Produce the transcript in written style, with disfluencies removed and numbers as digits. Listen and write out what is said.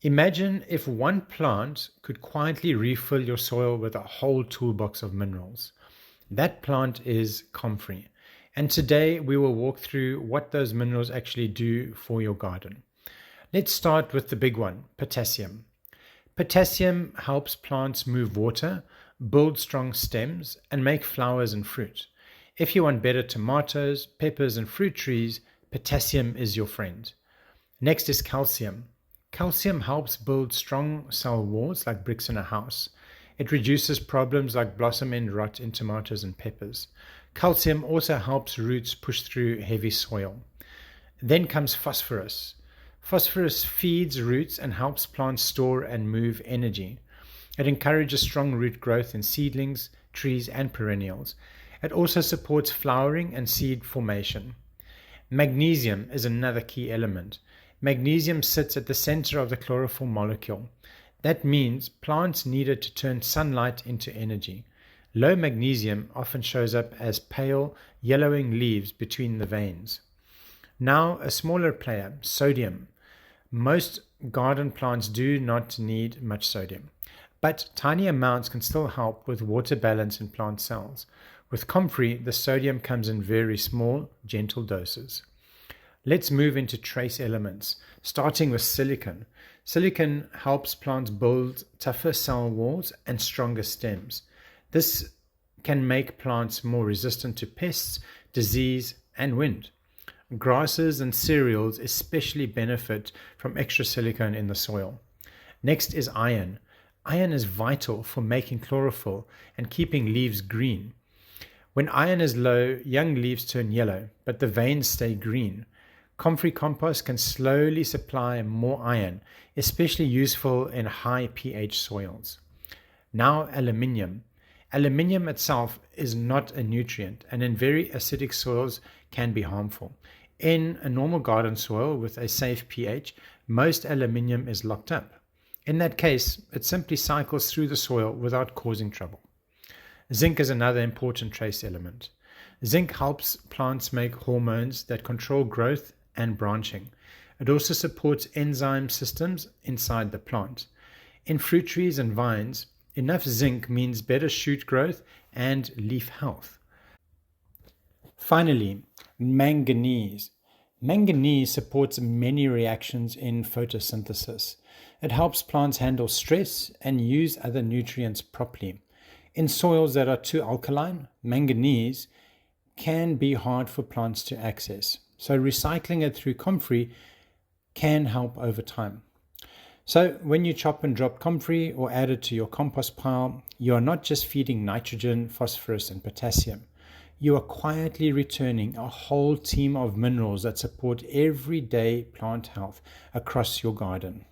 Imagine if one plant could quietly refill your soil with a whole toolbox of minerals. That plant is Comfrey. And today we will walk through what those minerals actually do for your garden. Let's start with the big one, potassium. Potassium helps plants move water, build strong stems, and make flowers and fruit. If you want better tomatoes, peppers, and fruit trees, potassium is your friend. Next is calcium. Calcium helps build strong cell walls like bricks in a house. It reduces problems like blossom end rot in tomatoes and peppers. Calcium also helps roots push through heavy soil. Then comes phosphorus. Phosphorus feeds roots and helps plants store and move energy. It encourages strong root growth in seedlings, trees, and perennials. It also supports flowering and seed formation. Magnesium is another key element. Magnesium sits at the center of the chlorophyll molecule. That means plants need it to turn sunlight into energy. Low magnesium often shows up as pale, yellowing leaves between the veins. Now, a smaller player, sodium. Most garden plants do not need much sodium, but tiny amounts can still help with water balance in plant cells. With Comfrey, the sodium comes in very small, gentle doses. Let's move into trace elements, starting with silicon. Silicon helps plants build tougher cell walls and stronger stems. This can make plants more resistant to pests, disease, and wind. Grasses and cereals especially benefit from extra silicon in the soil. Next is iron. Iron is vital for making chlorophyll and keeping leaves green. When iron is low, young leaves turn yellow, but the veins stay green. Comfrey compost can slowly supply more iron, especially useful in high pH soils. Now, aluminium. Aluminium itself is not a nutrient and in very acidic soils can be harmful. In a normal garden soil with a safe pH, most aluminium is locked up. In that case, it simply cycles through the soil without causing trouble. Zinc is another important trace element. Zinc helps plants make hormones that control growth and branching. It also supports enzyme systems inside the plant. In fruit trees and vines, enough zinc means better shoot growth and leaf health. Finally, manganese. Manganese supports many reactions in photosynthesis. It helps plants handle stress and use other nutrients properly. In soils that are too alkaline, manganese can be hard for plants to access. So recycling it through Comfrey can help over time. So when you chop and drop Comfrey or add it to your compost pile, you are not just feeding nitrogen, phosphorus, and potassium. You are quietly returning a whole team of minerals that support everyday plant health across your garden.